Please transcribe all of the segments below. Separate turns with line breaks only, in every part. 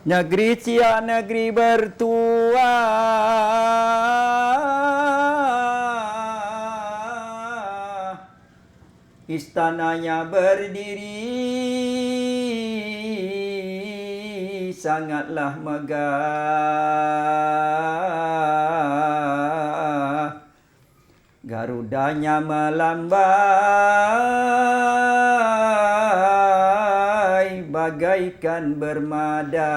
Negeri Siak negeri bertua, istananya berdiri sangatlah megah. Garudanya melambai bagaikan bermada.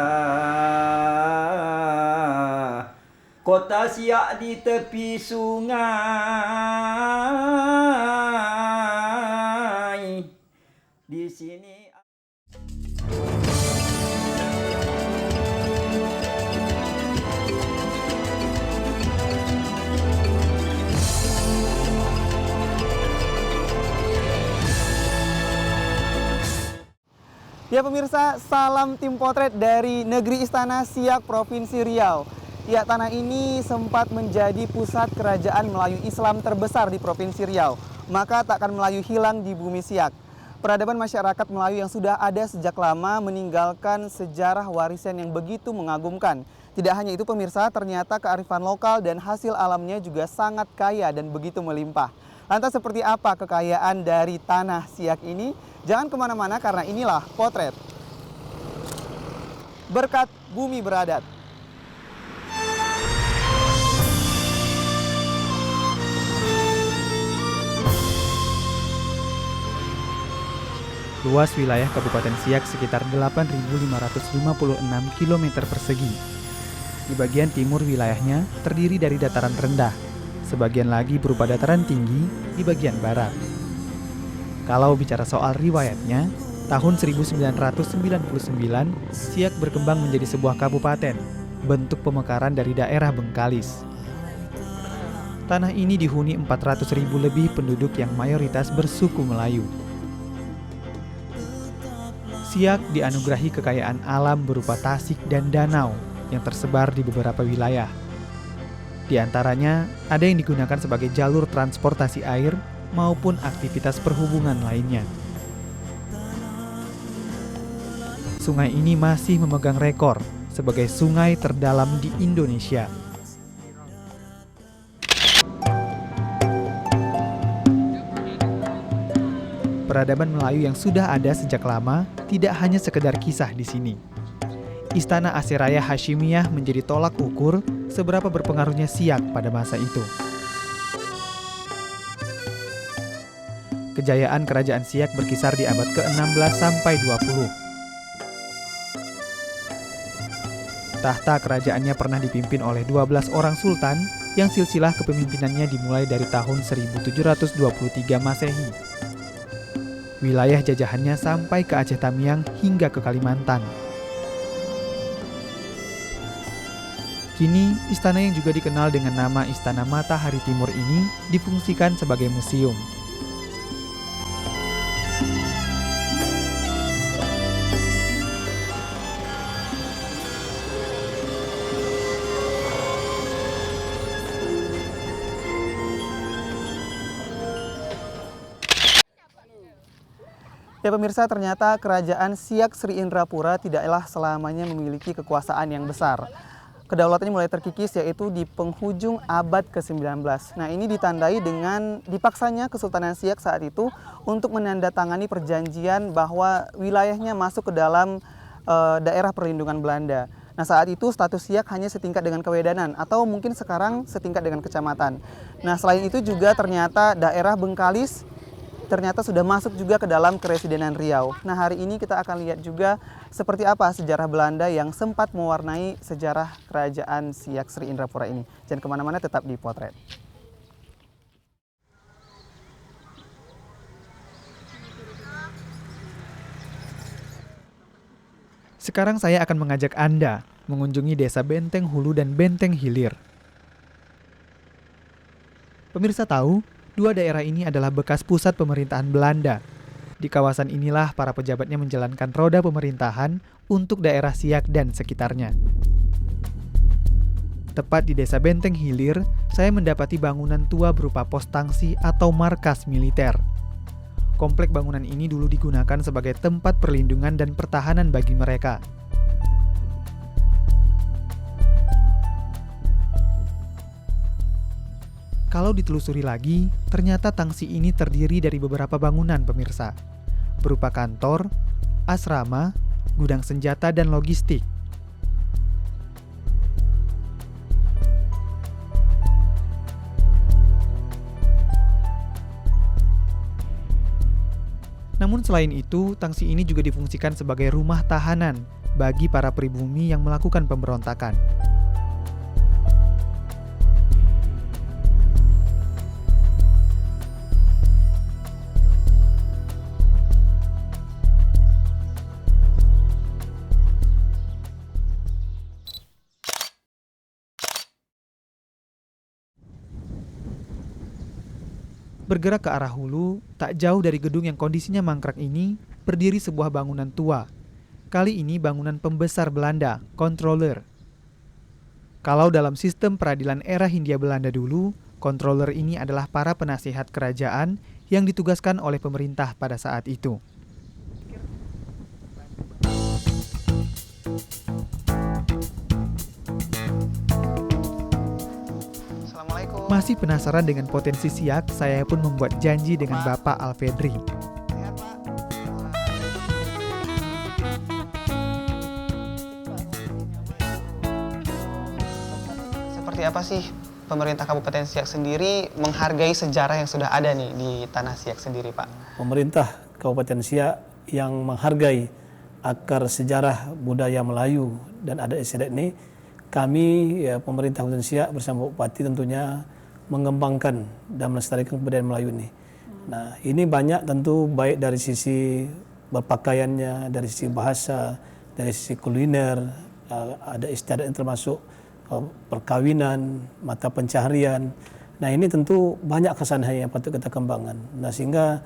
Kota Siak di tepi sungai. Di sini
Ya pemirsa, salam tim potret dari Negeri Istana Siak, Provinsi Riau. Ya, tanah ini sempat menjadi pusat kerajaan Melayu Islam terbesar di Provinsi Riau. Maka tak akan Melayu hilang di bumi Siak. Peradaban masyarakat Melayu yang sudah ada sejak lama meninggalkan sejarah warisan yang begitu mengagumkan. Tidak hanya itu pemirsa, ternyata kearifan lokal dan hasil alamnya juga sangat kaya dan begitu melimpah. Lantas seperti apa kekayaan dari tanah Siak ini? Jangan kemana-mana karena inilah potret berkat bumi beradat.
Luas wilayah Kabupaten Siak sekitar 8.556 km persegi. Di bagian timur wilayahnya terdiri dari dataran rendah, sebagian lagi berupa dataran tinggi di bagian barat. Kalau bicara soal riwayatnya, tahun 1999 Siak berkembang menjadi sebuah kabupaten, bentuk pemekaran dari daerah Bengkalis. Tanah ini dihuni 400.000 lebih penduduk yang mayoritas bersuku Melayu. Siak dianugerahi kekayaan alam berupa tasik dan danau yang tersebar di beberapa wilayah. Di antaranya, ada yang digunakan sebagai jalur transportasi air maupun aktivitas perhubungan lainnya. Sungai ini masih memegang rekor sebagai sungai terdalam di Indonesia. Peradaban Melayu yang sudah ada sejak lama tidak hanya sekedar kisah di sini. Istana Aseeraya Hashimiyah menjadi tolak ukur seberapa berpengaruhnya Siak pada masa itu. Kejayaan kerajaan Siak berkisar di abad ke-16 sampai 20. Tahta kerajaannya pernah dipimpin oleh 12 orang sultan yang silsilah kepemimpinannya dimulai dari tahun 1723 Masehi. Wilayah jajahannya sampai ke Aceh Tamiang hingga ke Kalimantan. Kini, istana yang juga dikenal dengan nama Istana Matahari Timur ini difungsikan sebagai museum.
Ya pemirsa, ternyata kerajaan Siak Sri Indrapura tidaklah selamanya memiliki kekuasaan yang besar. Kedaulatannya mulai terkikis yaitu di penghujung abad ke-19. Nah, ini ditandai dengan dipaksanya Kesultanan Siak saat itu untuk menandatangani perjanjian bahwa wilayahnya masuk ke dalam daerah perlindungan Belanda. Nah, saat itu status Siak hanya setingkat dengan Kewedanan atau mungkin sekarang setingkat dengan kecamatan. Nah, selain itu juga ternyata daerah Bengkalis ternyata sudah masuk juga ke dalam Keresidenan Riau. Nah, hari ini kita akan lihat juga seperti apa sejarah Belanda yang sempat mewarnai sejarah kerajaan Siak Sri Indrapura ini. Jangan kemana-mana, tetap di Potret.
Sekarang saya akan mengajak Anda mengunjungi desa Benteng Hulu dan Benteng Hilir. Pemirsa tahu, dua daerah ini adalah bekas pusat pemerintahan Belanda. Di kawasan inilah para pejabatnya menjalankan roda pemerintahan untuk daerah Siak dan sekitarnya. Tepat di desa Benteng Hilir, saya mendapati bangunan tua berupa pos tangsi atau markas militer. Komplek bangunan ini dulu digunakan sebagai tempat perlindungan dan pertahanan bagi mereka. Kalau ditelusuri lagi, ternyata tangsi ini terdiri dari beberapa bangunan pemirsa, berupa kantor, asrama, gudang senjata, dan logistik. Namun selain itu, tangsi ini juga difungsikan sebagai rumah tahanan bagi para pribumi yang melakukan pemberontakan. Bergerak ke arah hulu, tak jauh dari gedung yang kondisinya mangkrak ini, berdiri sebuah bangunan tua. Kali ini bangunan pembesar Belanda, controller. Kalau dalam sistem peradilan era Hindia Belanda dulu, controller ini adalah para penasihat kerajaan yang ditugaskan oleh pemerintah pada saat itu. Masih penasaran dengan potensi Siak, saya pun membuat janji dengan Bapak Alfedri.
Seperti apa sih pemerintah Kabupaten Siak sendiri menghargai sejarah yang sudah ada nih di tanah Siak sendiri, Pak?
Pemerintah Kabupaten Siak yang menghargai akar sejarah budaya Melayu dan adat istiadat ini, kami pemerintah Kabupaten Siak bersama Bupati tentunya mengembangkan dan melestarikan kebudayaan Melayu ini. Nah, ini banyak tentu baik dari sisi berpakaiannya, dari sisi bahasa, dari sisi kuliner, ada istiadat yang termasuk perkawinan, mata pencaharian. Nah, ini tentu banyak kesananya yang patut kita kembangkan. Nah, sehingga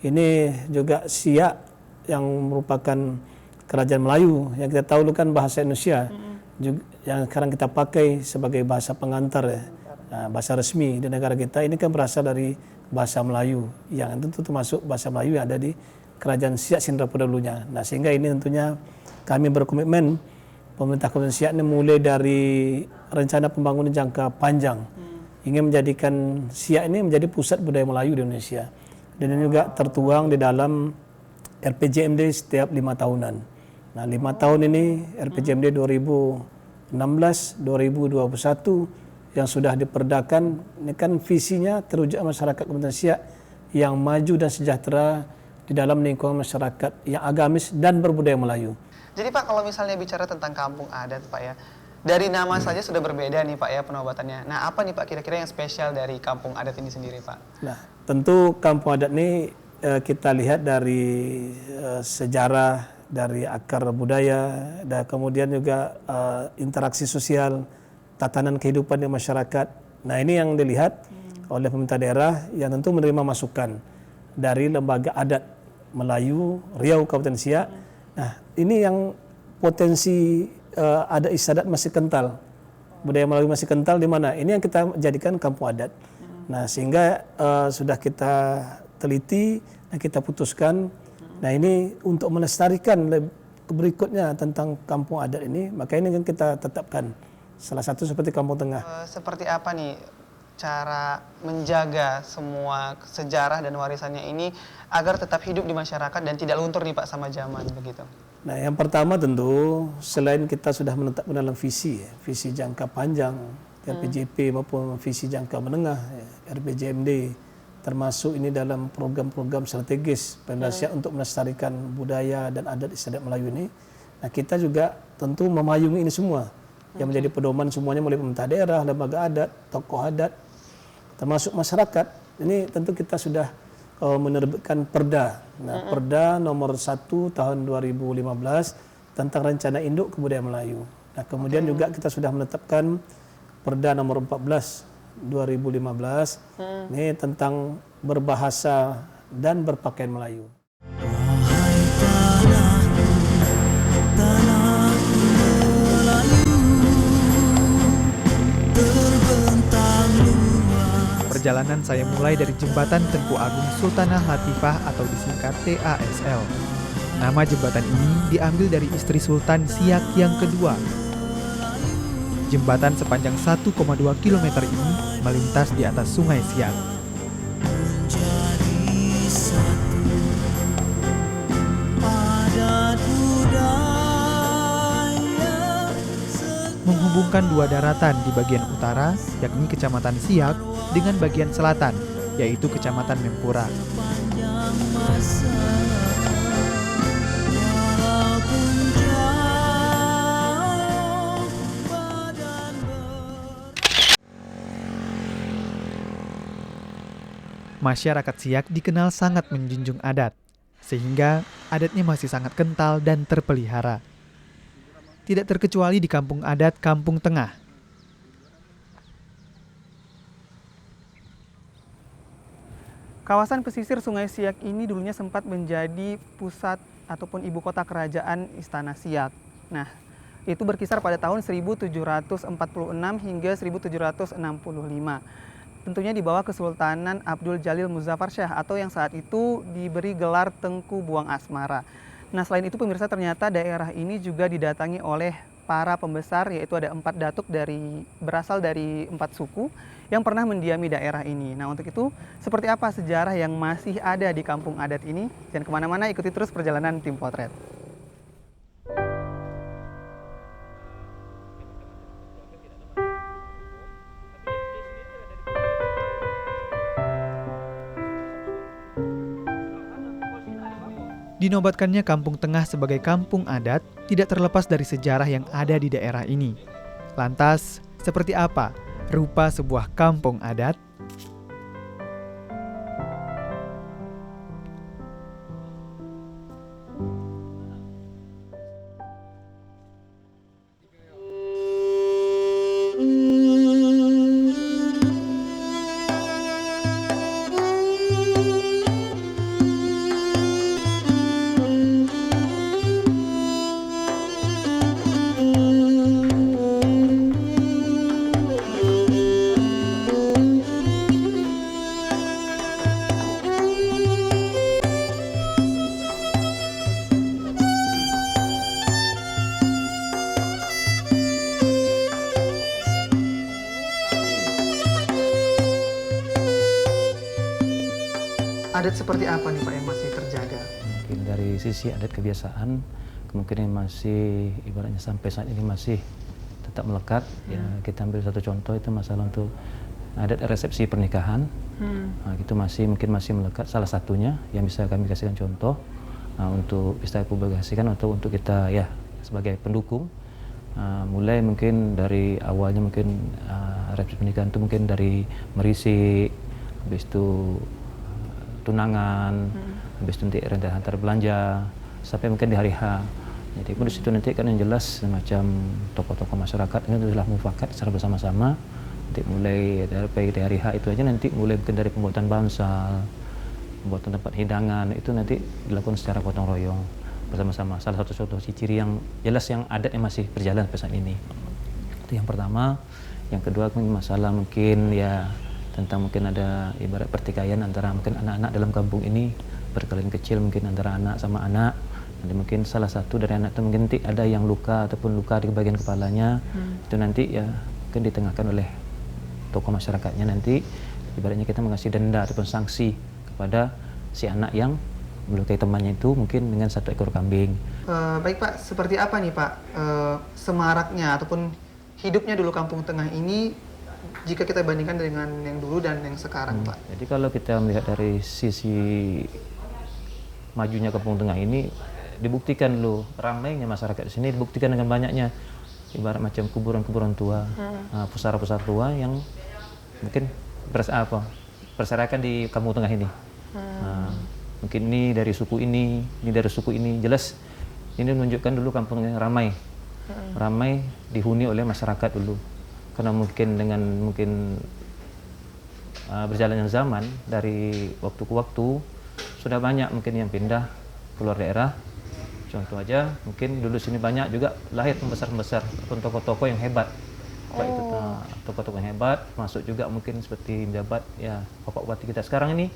ini juga Siak yang merupakan kerajaan Melayu yang kita tahu kan bahasa Indonesia juga, yang sekarang kita pakai sebagai bahasa pengantar ya. Nah, bahasa resmi di negara kita ini kan berasal dari bahasa Melayu yang tentu termasuk bahasa Melayu yang ada di kerajaan Siak Sindrapura dulunya. Nah, sehingga ini tentunya kami berkomitmen pemerintah Kabupaten Siak ini mulai dari rencana pembangunan jangka panjang ingin menjadikan Siak ini menjadi pusat budaya Melayu di Indonesia. Dan ini juga tertuang di dalam RPJMD setiap 5 tahunan. Nah, 5 tahun ini RPJMD 2016-2021 yang sudah diperdakan, ini kan visinya terwujud masyarakat Kabupaten Siak yang maju dan sejahtera di dalam lingkungan masyarakat yang agamis dan berbudaya Melayu.
Jadi Pak, kalau misalnya bicara tentang kampung adat Pak ya, dari nama saja sudah berbeda nih Pak ya penobatannya. Nah, apa nih Pak kira-kira yang spesial dari kampung adat ini sendiri Pak?
Nah, tentu kampung adat ini kita lihat dari sejarah, dari akar budaya, dan kemudian juga interaksi sosial, tatanan kehidupan di masyarakat. Nah, ini yang dilihat oleh pemerintah daerah yang tentu menerima masukan dari lembaga adat Melayu Riau Kabupaten Siak. Nah, ini yang potensi adat istiadat masih kental, budaya Melayu masih kental di mana? Ini yang kita jadikan kampung adat. Nah, sehingga sudah kita teliti dan kita putuskan. Nah, ini untuk melestarikan berikutnya tentang kampung adat ini, maka ini kan kita tetapkan. Salah satu seperti Kampung Tengah.
Seperti apa nih cara menjaga semua sejarah dan warisannya ini agar tetap hidup di masyarakat dan tidak luntur nih Pak sama zaman begitu?
Nah, yang pertama tentu selain kita sudah menetapkan dalam visi, visi jangka panjang RPJP maupun visi jangka menengah RPJMD, termasuk ini dalam program-program strategis Pemda Siak untuk melestarikan budaya dan adat istiadat Melayu ini. Nah, kita juga tentu memayungi ini semua yang menjadi pedoman semuanya mulai pemerintah daerah, lembaga adat, tokoh adat, termasuk masyarakat. Ini tentu kita sudah menerbitkan Perda. Nah, Perda nomor 1 tahun 2015 tentang rencana induk kebudayaan Melayu. Nah, kemudian juga kita sudah menetapkan Perda nomor 14 2015 ini tentang berbahasa dan berpakaian Melayu.
Perjalanan saya mulai dari Jembatan Tengku Agung Sultanah Latifah atau disingkat TASL. Nama jembatan ini diambil dari istri Sultan Siak yang kedua. Jembatan sepanjang 1,2 km ini melintas di atas Sungai Siak. Menghubungkan dua daratan di bagian utara, yakni Kecamatan Siak, dengan bagian selatan, yaitu Kecamatan Mempura. Masyarakat Siak dikenal sangat menjunjung adat, sehingga adatnya masih sangat kental dan terpelihara. Tidak terkecuali di kampung adat Kampung Tengah.
Kawasan pesisir Sungai Siak ini dulunya sempat menjadi pusat ataupun ibu kota kerajaan Istana Siak. Nah, itu berkisar pada tahun 1746 hingga 1765. Tentunya di bawah Kesultanan Abdul Jalil Muzaffar Shah atau yang saat itu diberi gelar Tengku Buang Asmara. Nah, selain itu pemirsa, ternyata daerah ini juga didatangi oleh para pembesar, yaitu ada 4 datuk berasal dari 4 suku yang pernah mendiami daerah ini. Nah, untuk itu seperti apa sejarah yang masih ada di kampung adat ini? Jangan kemana-mana, ikuti terus perjalanan Tim Potret.
Dinobatkannya Kampung Tengah sebagai kampung adat tidak terlepas dari sejarah yang ada di daerah ini. Lantas, seperti apa rupa sebuah kampung adat?
Adat seperti apa nih Pak yang masih terjaga?
Mungkin dari sisi adat kebiasaan, kemungkinan masih ibaratnya sampai saat ini masih tetap melekat. Ya, kita ambil satu contoh itu masalah untuk adat resepsi pernikahan. Nah, itu mungkin masih melekat. Salah satunya yang bisa kami kasihkan contoh untuk bisa publikasikan atau untuk kita ya sebagai pendukung. Mulai mungkin dari awalnya mungkin resepsi pernikahan itu mungkin dari merisi, habis itu tunangan, habis itu nanti rendah antar belanja, sampai mungkin di hari H. Jadi pun di situ nanti kan yang jelas semacam tokoh-tokoh masyarakat ini telah mufakat secara bersama-sama. Nanti mulai dari hari H itu aja nanti mulai mungkin dari pembuatan bansal, pembuatan tempat hidangan itu nanti dilakukan secara gotong royong bersama-sama. Salah satu contoh ciri yang jelas yang adat yang masih berjalan sampai saat ini. Itu yang pertama. Yang kedua masalah mungkin ya tentang mungkin ada ibarat pertikaian antara mungkin anak-anak dalam kampung ini, perkelahian kecil mungkin antara anak sama anak. Nanti mungkin salah satu dari anak itu mungkin nanti ada yang luka ataupun luka di bagian kepalanya. Itu nanti ya mungkin ditengahkan oleh tokoh masyarakatnya, nanti ibaratnya kita mengasih denda ataupun sanksi kepada si anak yang melukai temannya itu mungkin dengan 1 ekor kambing.
Baik Pak, seperti apa nih Pak semaraknya ataupun hidupnya dulu Kampung Tengah ini jika kita bandingkan dengan yang dulu dan yang sekarang, Pak?
Jadi kalau kita melihat dari sisi majunya Kampung Tengah ini, dibuktikan loh ramainya masyarakat di sini, dibuktikan dengan banyaknya ibarat macam kuburan-kuburan tua, pusara-pusara tua yang mungkin berserakan di Kampung Tengah ini. Mungkin ini dari suku ini dari suku ini, jelas ini menunjukkan dulu kampungnya ramai, dihuni oleh masyarakat dulu. Karena mungkin dengan berjalannya zaman dari waktu ke waktu sudah banyak mungkin yang pindah keluar daerah. Contoh aja mungkin dulu sini banyak juga lahir pembesar-pembesar ataupun tokoh-tokoh yang hebat. Baik itu tokoh-tokoh yang hebat, masuk juga mungkin seperti menjabat ya Bapak Bupati kita sekarang ini.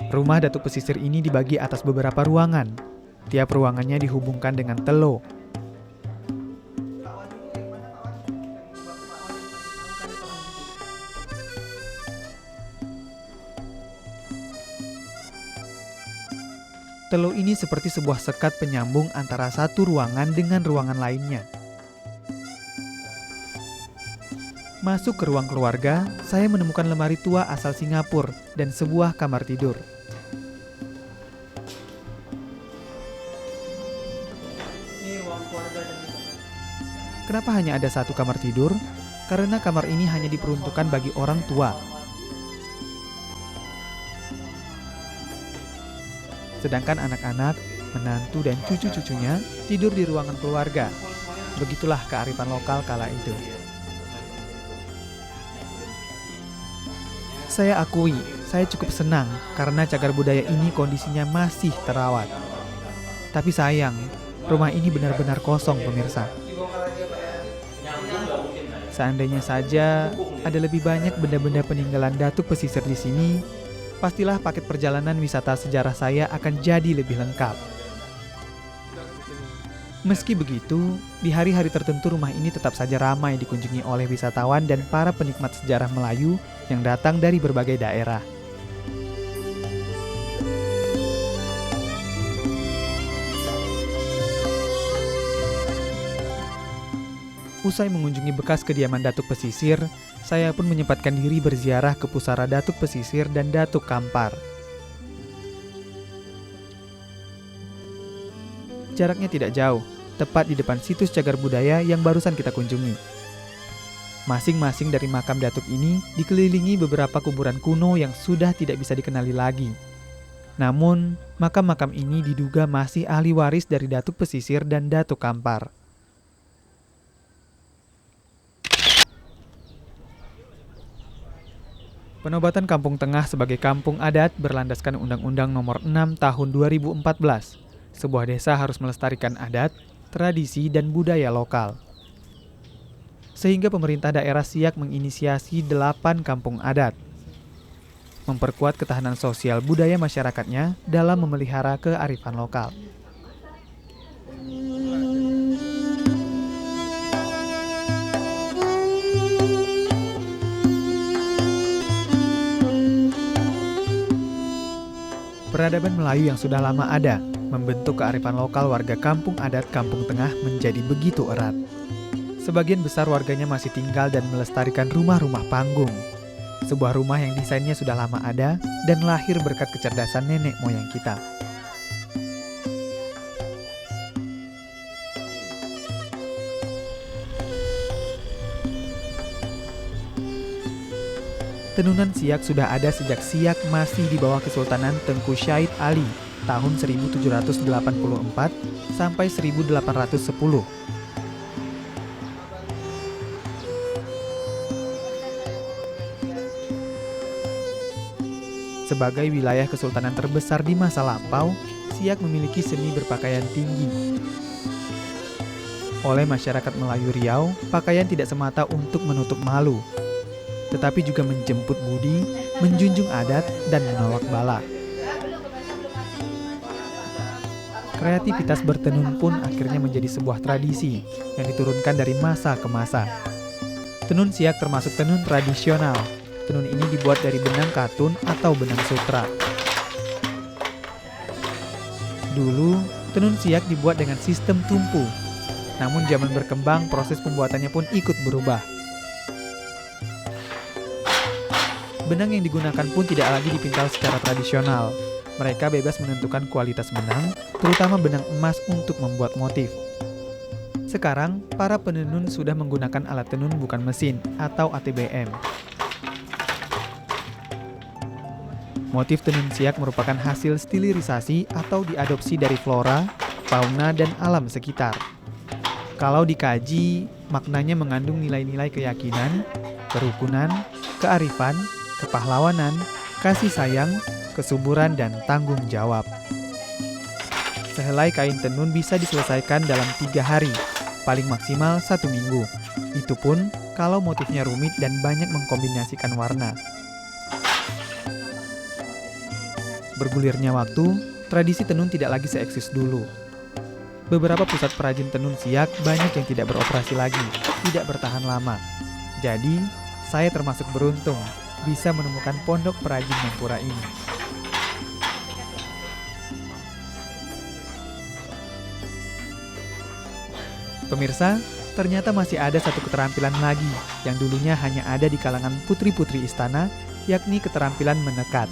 Rumah Datuk Pesisir ini dibagi atas beberapa ruangan. Tiap ruangannya dihubungkan dengan telo. Telo ini seperti sebuah sekat penyambung antara satu ruangan dengan ruangan lainnya. Masuk ke ruang keluarga, saya menemukan lemari tua asal Singapura dan sebuah kamar tidur. Kenapa hanya ada satu kamar tidur? Karena kamar ini hanya diperuntukkan bagi orang tua. Sedangkan anak-anak, menantu, dan cucu-cucunya tidur di ruangan keluarga. Begitulah kearifan lokal kala itu. Saya akui, saya cukup senang karena cagar budaya ini kondisinya masih terawat. Tapi sayang, rumah ini benar-benar kosong, pemirsa. Seandainya saja ada lebih banyak benda-benda peninggalan Datuk Pesisir di sini, pastilah paket perjalanan wisata sejarah saya akan jadi lebih lengkap. Meski begitu, di hari-hari tertentu rumah ini tetap saja ramai dikunjungi oleh wisatawan dan para penikmat sejarah Melayu yang datang dari berbagai daerah. Usai mengunjungi bekas kediaman Datuk Pesisir, saya pun menyempatkan diri berziarah ke pusara Datuk Pesisir dan Datuk Kampar. Jaraknya tidak jauh, tepat di depan situs cagar budaya yang barusan kita kunjungi. Masing-masing dari makam Datuk ini dikelilingi beberapa kuburan kuno yang sudah tidak bisa dikenali lagi. Namun, makam-makam ini diduga masih ahli waris dari Datuk Pesisir dan Datuk Kampar. Penobatan Kampung Tengah sebagai kampung adat berlandaskan Undang-Undang Nomor 6 Tahun 2014. Sebuah desa harus melestarikan adat, tradisi, dan budaya lokal. Sehingga pemerintah daerah Siak menginisiasi 8 kampung adat. Memperkuat ketahanan sosial budaya masyarakatnya dalam memelihara kearifan lokal. Peradaban Melayu yang sudah lama ada, membentuk kearifan lokal warga kampung adat Kampung Tengah menjadi begitu erat. Sebagian besar warganya masih tinggal dan melestarikan rumah-rumah panggung. Sebuah rumah yang desainnya sudah lama ada dan lahir berkat kecerdasan nenek moyang kita. Tenunan Siak sudah ada sejak Siak masih di bawah Kesultanan Tengku Syahid Ali tahun 1784 sampai 1810. Sebagai wilayah kesultanan terbesar di masa lampau, Siak memiliki seni berpakaian tinggi. Oleh masyarakat Melayu Riau, pakaian tidak semata untuk menutup malu, tetapi juga menjemput budi, menjunjung adat, dan menolak bala. Kreativitas bertenun pun akhirnya menjadi sebuah tradisi yang diturunkan dari masa ke masa. Tenun Siak termasuk tenun tradisional. Tenun ini dibuat dari benang katun atau benang sutra. Dulu, tenun Siak dibuat dengan sistem tumpu. Namun zaman berkembang, proses pembuatannya pun ikut berubah. Benang yang digunakan pun tidak lagi dipintal secara tradisional. Mereka bebas menentukan kualitas benang, terutama benang emas untuk membuat motif. Sekarang, para penenun sudah menggunakan alat tenun bukan mesin atau ATBM. Motif tenun Siak merupakan hasil stilisasi atau diadopsi dari flora, fauna, dan alam sekitar. Kalau dikaji, maknanya mengandung nilai-nilai keyakinan, kerukunan, kearifan, kepahlawanan, kasih sayang, kesuburan, dan tanggung jawab. Sehelai kain tenun bisa diselesaikan dalam 3 hari, paling maksimal 1 minggu. Itu pun kalau motifnya rumit dan banyak mengkombinasikan warna. Bergulirnya waktu, tradisi tenun tidak lagi seeksis dulu. Beberapa pusat perajin tenun siak banyak yang tidak beroperasi lagi, tidak bertahan lama. Jadi, saya termasuk beruntung bisa menemukan pondok perajin Mempura ini. Pemirsa, ternyata masih ada satu keterampilan lagi yang dulunya hanya ada di kalangan putri-putri istana, yakni keterampilan menekat.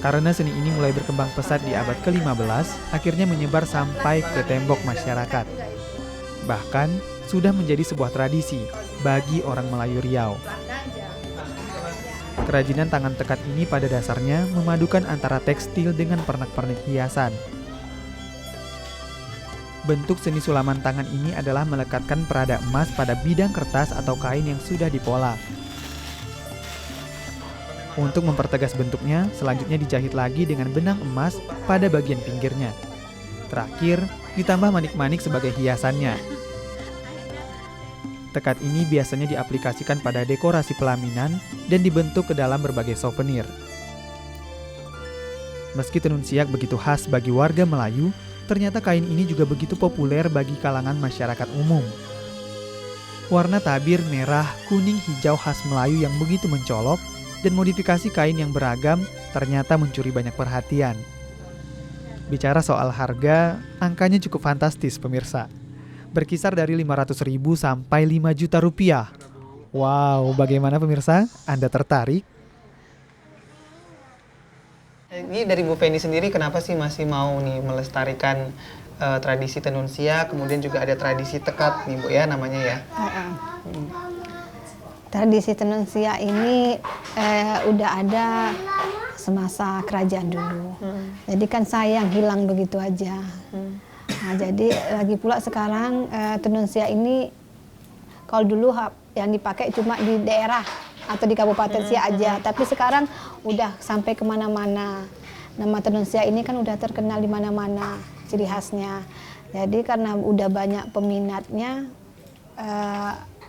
Karena seni ini mulai berkembang pesat di abad ke-15, akhirnya menyebar sampai ke tembok masyarakat. Bahkan, sudah menjadi sebuah tradisi bagi orang Melayu Riau. Kerajinan tangan tekat ini pada dasarnya memadukan antara tekstil dengan pernak-pernik hiasan. Bentuk seni sulaman tangan ini adalah melekatkan perada emas pada bidang kertas atau kain yang sudah dipola. Untuk mempertegas bentuknya, selanjutnya dijahit lagi dengan benang emas pada bagian pinggirnya. Terakhir, ditambah manik-manik sebagai hiasannya. Tekat ini biasanya diaplikasikan pada dekorasi pelaminan dan dibentuk ke dalam berbagai souvenir. Meski tenun siak begitu khas bagi warga Melayu, ternyata kain ini juga begitu populer bagi kalangan masyarakat umum. Warna tabir merah, kuning, hijau khas Melayu yang begitu mencolok dan modifikasi kain yang beragam ternyata mencuri banyak perhatian. Bicara soal harga, angkanya cukup fantastis pemirsa. Berkisar dari 500.000 sampai 5 juta rupiah. Wow, bagaimana pemirsa? Anda tertarik?
Ini dari Bu Feni sendiri kenapa sih masih mau nih melestarikan tradisi tenun siak, kemudian juga ada tradisi tekat nih Bu ya namanya ya?
Tradisi tenun siak ini udah ada semasa kerajaan dulu. Jadi kan sayang hilang begitu aja. Nah, jadi lagi pula sekarang tenun siak ini kalau dulu yang dipakai cuma di daerah atau di Kabupaten Siak aja, tapi sekarang udah sampai kemana-mana. Nama tenun siak ini kan udah terkenal di mana-mana ciri khasnya. Jadi karena udah banyak peminatnya,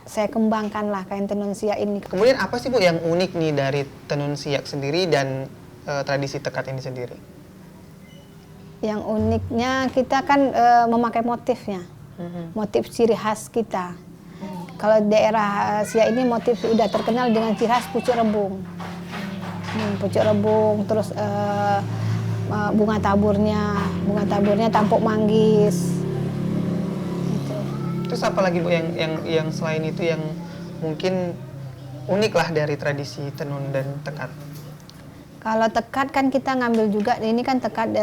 saya kembangkanlah kain tenun siak ini.
Kemudian apa sih Bu yang unik nih dari tenun siak sendiri dan tradisi tekat ini sendiri?
Yang uniknya kita kan memakai motifnya, motif ciri khas kita. Kalau daerah Siak ini motif udah terkenal dengan ciri khas pucuk rebung. Pucuk rebung, terus bunga taburnya tampuk manggis. Gitu.
Terus apa lagi Bu yang selain itu yang mungkin unik lah dari tradisi tenun dan tekat?
Kalau tekat kan kita ngambil juga, ini kan tekat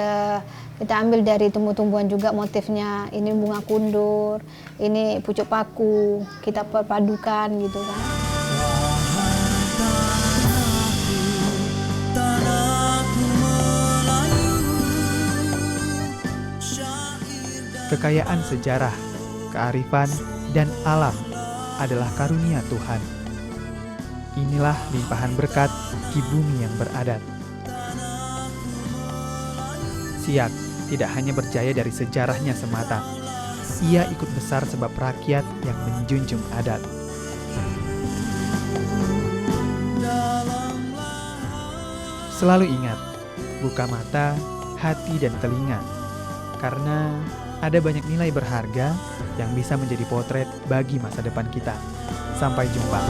kita ambil dari tumbuh-tumbuhan juga motifnya. Ini bunga kundur, ini pucuk paku, kita perpadukan gitu kan.
Kekayaan sejarah, kearifan, dan alam adalah karunia Tuhan. Inilah limpahan berkat di bumi yang beradat. Siak tidak hanya berjaya dari sejarahnya semata. Ia ikut besar sebab rakyat yang menjunjung adat. Selalu ingat, buka mata, hati, dan telinga. Karena ada banyak nilai berharga yang bisa menjadi potret bagi masa depan kita. Sampai jumpa.